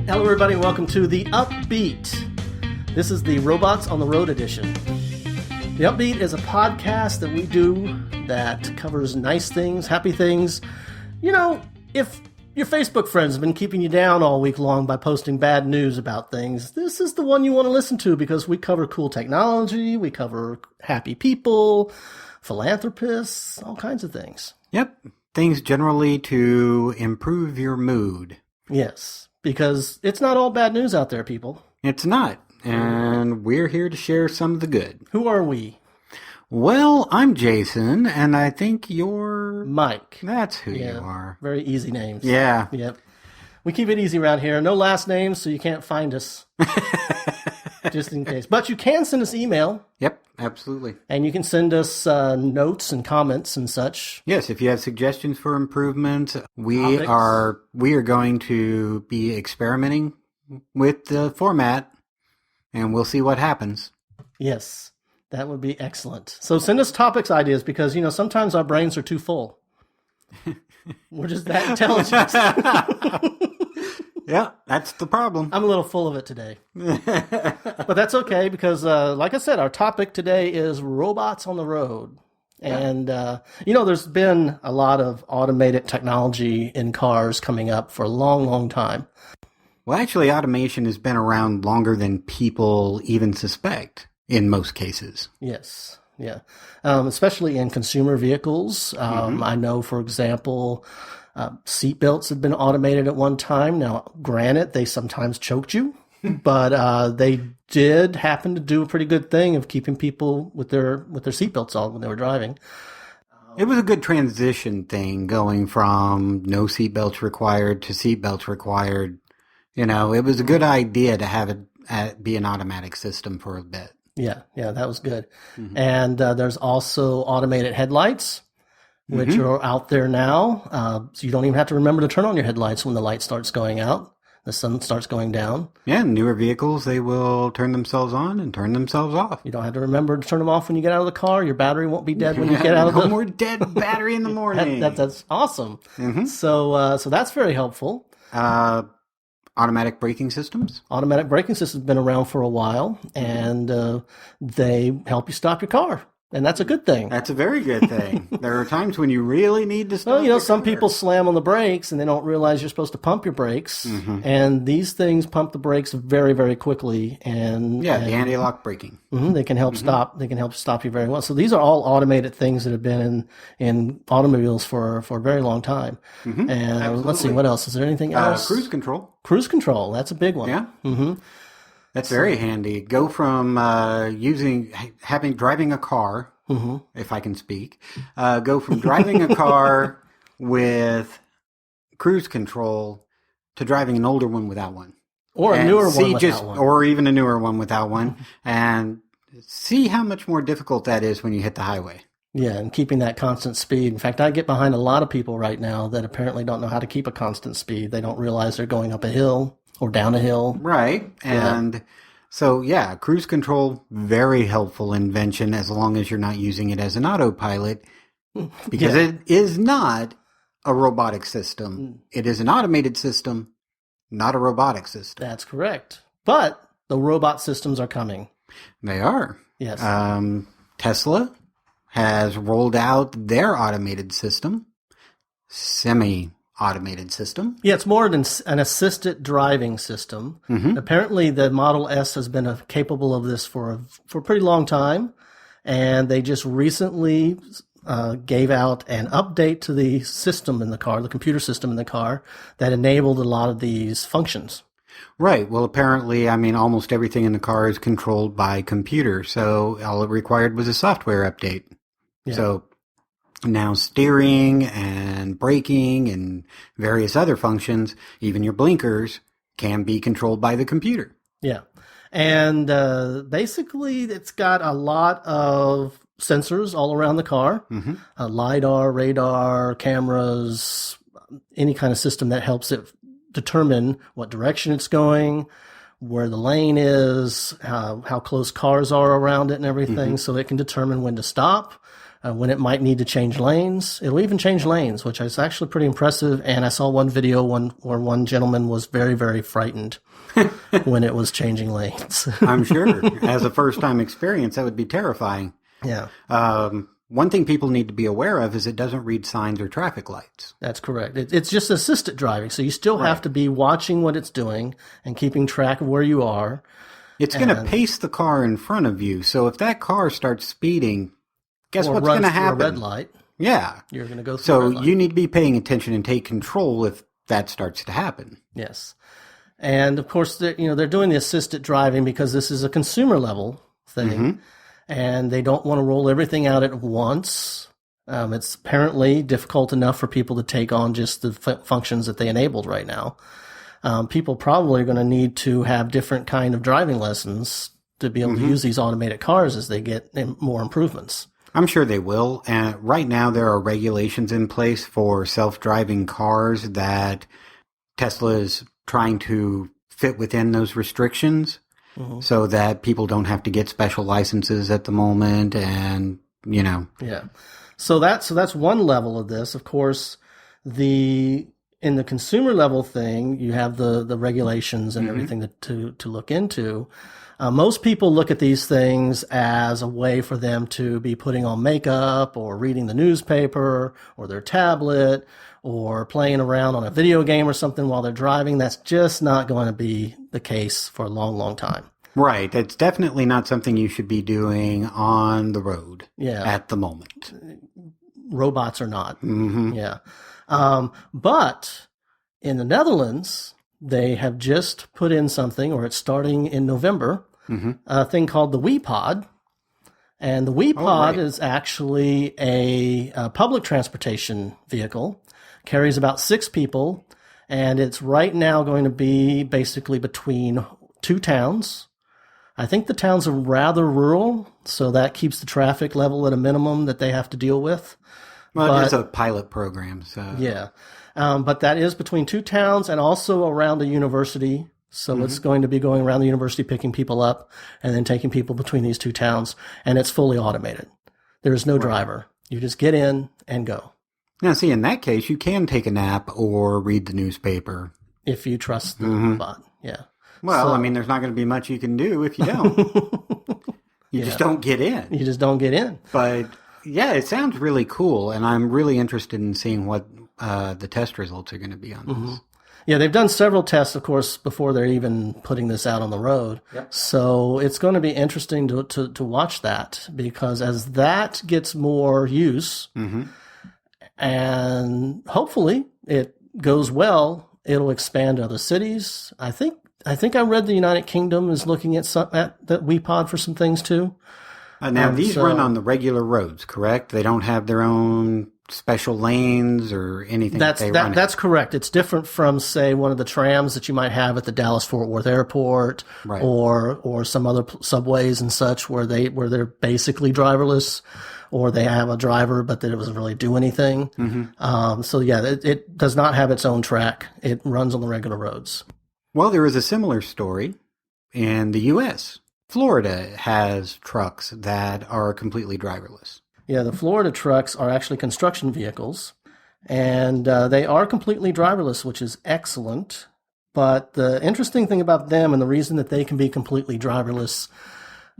Hello, everybody. Welcome to The Upbeat. This is the Robots on the Road edition. The Upbeat is a podcast that we do that covers nice things, happy things. You know, if your Facebook friends have been keeping you down all week long by posting bad news about things, this is the one you want to listen to because we cover cool technology, we cover happy people, philanthropists, all kinds of things. Yep. Things generally to improve your mood. Yes, because it's not all bad news out there, people. It's not. And we're here to share some of the good. Who are we? Well, I'm Jason, and I think you're... Mike. That's who you are. Very easy names. Yeah. Yep. We keep it easy around here. No last names, so you can't find us. Just in case. But you can send us email. Yep, absolutely. And you can send us notes and comments and such. Yes, if you have suggestions for improvement, we are going to be experimenting with the format, and we'll see what happens. Yes, that would be excellent. So send us topics ideas because, you know, sometimes our brains are too full. We're just that intelligent. Yeah, that's the problem. I'm a little full of it today. But that's okay because, like I said, our topic today is robots on the road. Yeah. And, you know, there's been a lot of automated technology in cars coming up for a long, long time. Well, actually, automation has been around longer than people even suspect in most cases. Yes, yeah. Especially in consumer vehicles. I know, for example... seatbelts had been automated at one time. Now, granted, they sometimes choked you, but they did happen to do a pretty good thing of keeping people with their seatbelts on when they were driving. It was a good transition thing going from no seatbelts required to seatbelts required. You know, it was a good idea to have it be an automatic system for a bit. Yeah, that was good. Mm-hmm. And there's also automated headlights, which are out there now. So you don't even have to remember to turn on your headlights when the light starts going out, the sun starts going down. Yeah, in newer vehicles, they will turn themselves on and turn themselves off. You don't have to remember to turn them off when you get out of the car. Your battery won't be dead when you get out of the... No more dead battery in the morning. That's awesome. Mm-hmm. So that's very helpful. Automatic braking systems? Automatic braking systems have been around for a while, and they help you stop your car. And that's a good thing. That's a very good thing. There are times when you really need to stop. Well, you know, some people slam on the brakes and they don't realize you're supposed to pump your brakes. Mm-hmm. And these things pump the brakes very, very quickly. And the anti-lock braking. They can help stop. They can help stop you very well. So these are all automated things that have been in automobiles for a very long time. Mm-hmm. And let's see, what else? Is there anything else? Cruise control. Cruise control. That's a big one. Yeah. Mm-hmm. That's very handy. Go from driving a car, if I can speak, go from driving a car with cruise control to driving an older one without one. Or a newer one without one. Or even a newer one without one. And see how much more difficult that is when you hit the highway. Yeah, and keeping that constant speed. In fact, I get behind a lot of people right now that apparently don't know how to keep a constant speed. They don't realize they're going up a hill. Or down a hill. Right. And so, cruise control, very helpful invention as long as you're not using it as an autopilot. Because it is not a robotic system. It is an automated system, not a robotic system. That's correct. But the robot systems are coming. They are. Yes. Tesla has rolled out their automated system, semi-automated system. Yeah, it's more than an assisted driving system. Mm-hmm. Apparently, the Model S has been capable of this for a pretty long time, and they just recently gave out an update to the system in the car, the computer system in the car, that enabled a lot of these functions. Right. Well, apparently, almost everything in the car is controlled by computer, so all it required was a software update. Yeah. So now steering and braking and various other functions, even your blinkers, can be controlled by the computer. Yeah. And basically, it's got a lot of sensors all around the car. Mm-hmm. LiDAR, radar, cameras, any kind of system that helps it determine what direction it's going, where the lane is, how close cars are around it and everything. Mm-hmm. So it can determine when to stop. when it might need to change lanes. It'll even change lanes, which is actually pretty impressive. And I saw one video where one gentleman was very, very frightened when it was changing lanes. I'm sure. As a first-time experience, that would be terrifying. Yeah. One thing people need to be aware of is it doesn't read signs or traffic lights. That's correct. It's just assisted driving, so you still have to be watching what it's doing and keeping track of where you are. It's going to pace the car in front of you, so if that car starts speeding, guess what's going to happen? A red light. Yeah. You're going to go through So a red light. you need to be paying attention and take control if that starts to happen. Yes. And, of course, they're doing the assisted driving because this is a consumer-level thing. Mm-hmm. And they don't want to roll everything out at once. It's apparently difficult enough for people to take on just the functions that they enabled right now. People probably are going to need to have different kind of driving lessons to be able to use these automated cars as they get more improvements. I'm sure they will. And right now there are regulations in place for self-driving cars that Tesla is trying to fit within those restrictions. Mm-hmm. So that people don't have to get special licenses at the moment, and Yeah. So that's one level of this. Of course, in the consumer level thing, you have the regulations and everything to look into. Most people look at these things as a way for them to be putting on makeup or reading the newspaper or their tablet or playing around on a video game or something while they're driving. That's just not going to be the case for a long, long time. Right. It's definitely not something you should be doing on the road at the moment. Robots are not. Mm-hmm. Yeah. But in the Netherlands, they have just put in something, or it's starting in November, a thing called the WEpod. And the WEpod is actually a public transportation vehicle, carries about 6 people, and it's right now going to be basically between 2 towns. I think the towns are rather rural, so that keeps the traffic level at a minimum that they have to deal with. Well, it's a pilot program, so... Yeah. But that is between 2 towns and also around a university. So it's going to be going around the university, picking people up, and then taking people between these 2 towns. And it's fully automated. There is no driver. You just get in and go. Now, see, in that case, you can take a nap or read the newspaper. If you trust the robot, yeah. Well, I mean, there's not going to be much you can do if you don't. You just don't get in. You just don't get in. But, yeah, it sounds really cool, and I'm really interested in seeing what the test results are going to be on this. Yeah, they've done several tests, of course, before they're even putting this out on the road. Yep. So it's going to be interesting to watch that, because as that gets more use, and hopefully it goes well, it'll expand to other cities. I think I read the United Kingdom is looking at that WEpod for some things too. Now, these run on the regular roads, correct? They don't have their own special lanes or anything. That's correct. It's different from, say, one of the trams that you might have at the Dallas-Fort Worth Airport, or some other subways and such where they're basically driverless, or they have a driver but that it doesn't really do anything. So yeah, it does not have its own track. It runs on the regular roads. Well, there is a similar story in the U.S. Florida has trucks that are completely driverless. Yeah, the Florida trucks are actually construction vehicles, and they are completely driverless, which is excellent. But the interesting thing about them, and the reason that they can be completely driverless,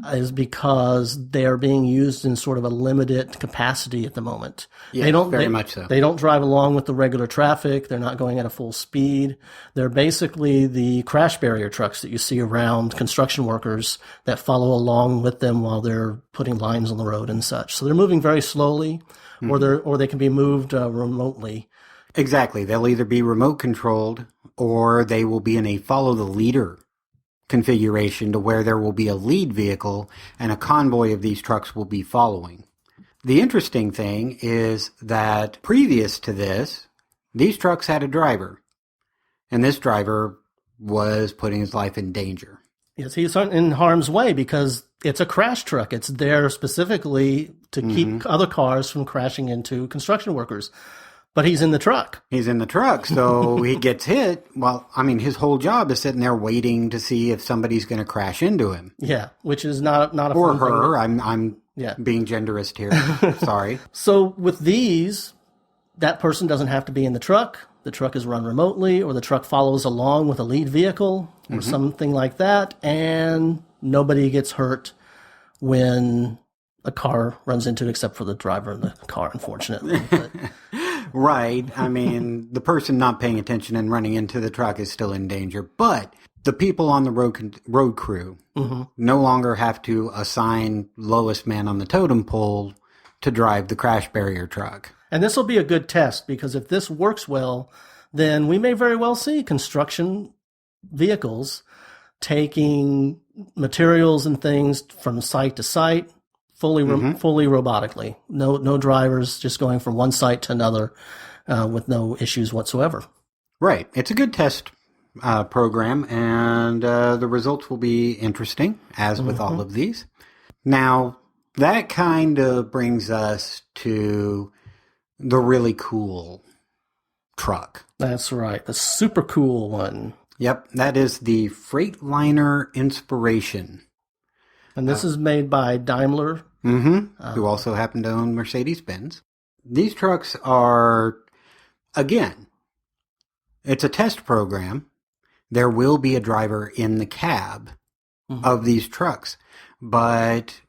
is because they are being used in sort of a limited capacity at the moment. Yeah, very much so. They don't drive along with the regular traffic. They're not going at a full speed. They're basically the crash barrier trucks that you see around construction workers that follow along with them while they're putting lines on the road and such. So they're moving very slowly, or they can be moved remotely. Exactly. They'll either be remote controlled, or they will be in a follow the leader configuration to where there will be a lead vehicle and a convoy of these trucks will be following. The interesting thing is that previous to this, these trucks had a driver, and this driver was putting his life in danger. Yes, he's in harm's way because it's a crash truck. It's there specifically to keep other cars from crashing into construction workers. But he's in the truck. He's in the truck, so he gets hit. Well, I mean, his whole job is sitting there waiting to see if somebody's going to crash into him. Yeah, which is not a or fun her. thing. I'm Yeah. Being genderist here. Sorry. So with these, that person doesn't have to be in the truck. The truck is run remotely, or the truck follows along with a lead vehicle or something like that, and nobody gets hurt when a car runs into it, except for the driver in the car, unfortunately. But, Right. I mean, the person not paying attention and running into the truck is still in danger. But the people on the road crew no longer have to assign lowest man on the totem pole to drive the crash barrier truck. and this will be a good test, because if this works well, then we may very well see construction vehicles taking materials and things from site to site, fully robotically. No drivers, just going from one site to another with no issues whatsoever. Right. It's a good test program, and the results will be interesting, as with all of these. Now, that kind of brings us to the really cool truck. That's right. The super cool one. Yep, that is the Freightliner Inspiration. And this is made by Daimler. Who also happen to own Mercedes-Benz. These trucks are, again, it's a test program. There will be a driver in the cab of these trucks. But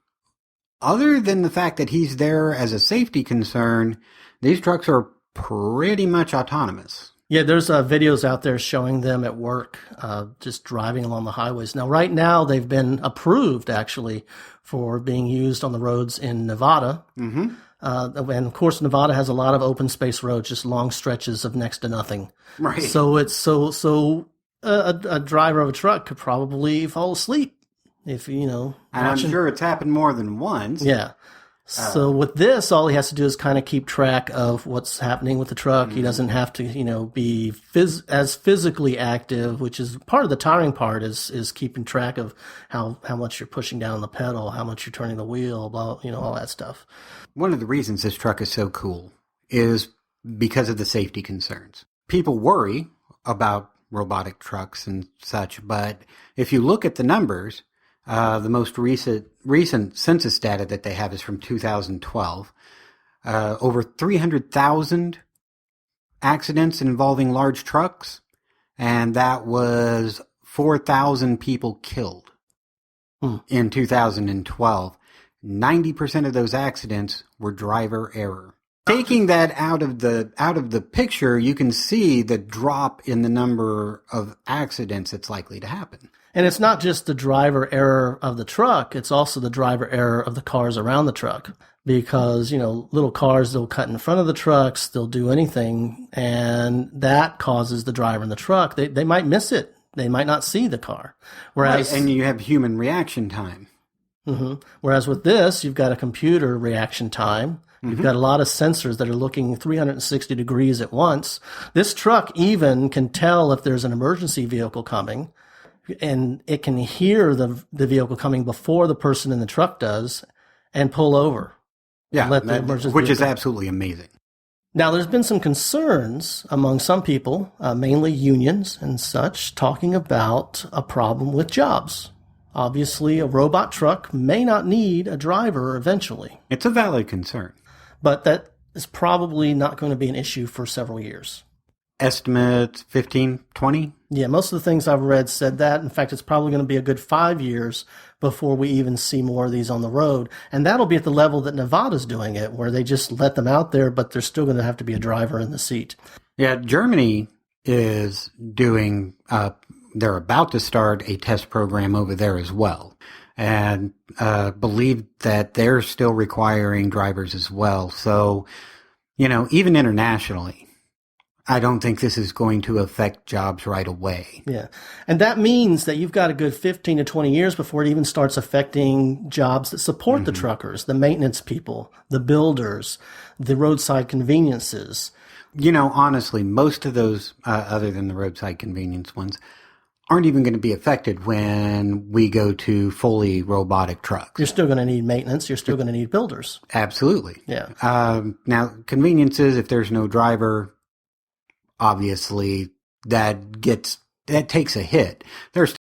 other than the fact that he's there as a safety concern, these trucks are pretty much autonomous. Yeah, there's videos out there showing them at work, just driving along the highways. Now, right now, they've been approved, actually, for being used on the roads in Nevada. And, of course, Nevada has a lot of open space roads, just long stretches of next to nothing. Right. So it's a driver of a truck could probably fall asleep if, And I'm sure it's happened more than once. Yeah. So with this, all he has to do is kind of keep track of what's happening with the truck. He doesn't have to, be as physically active, which is part of the tiring part is keeping track of how much you're pushing down the pedal, how much you're turning the wheel, blah, all that stuff. One of the reasons this truck is so cool is because of the safety concerns. People worry about robotic trucks and such, but if you look at the numbers, the most recent census data that they have is from 2012. Over 300,000 accidents involving large trucks, and that was 4,000 people killed in 2012. 90% of those accidents were driver error. Taking that out of the picture, you can see the drop in the number of accidents that's likely to happen. And it's not just the driver error of the truck, it's also the driver error of the cars around the truck. Because, little cars, they'll cut in front of the trucks, they'll do anything, and that causes the driver in the truck. They might miss it. They might not see the car. Whereas, right, and you have human reaction time. Whereas with this, you've got a computer reaction time. You've got a lot of sensors that are looking 360 degrees at once. This truck even can tell if there's an emergency vehicle coming, and it can hear the vehicle coming before the person in the truck does and pull over. Yeah, which is vehicle. Absolutely amazing. Now, there's been some concerns among some people, mainly unions and such, talking about a problem with jobs. Obviously, a robot truck may not need a driver eventually. It's a valid concern. But that is probably not going to be an issue for several years. Estimate 15, 20? Yeah, most of the things I've read said that. In fact, it's probably going to be a good 5 years before we even see more of these on the road. And that'll be at the level that Nevada's doing it, where they just let them out there, but there's still going to have to be a driver in the seat. Yeah, Germany is doing, they're about to start a test program over there as well. And believe that they're still requiring drivers as well. So, even internationally, I don't think this is going to affect jobs right away. Yeah. And that means that you've got a good 15 to 20 years before it even starts affecting jobs that support the truckers, the maintenance people, the builders, the roadside conveniences. Honestly, most of those, other than the roadside convenience ones, aren't even going to be affected when we go to fully robotic trucks. You're still going to need maintenance. You're still going to need builders. Absolutely. Yeah. Now, conveniences, if there's no driver, obviously that takes a hit. There's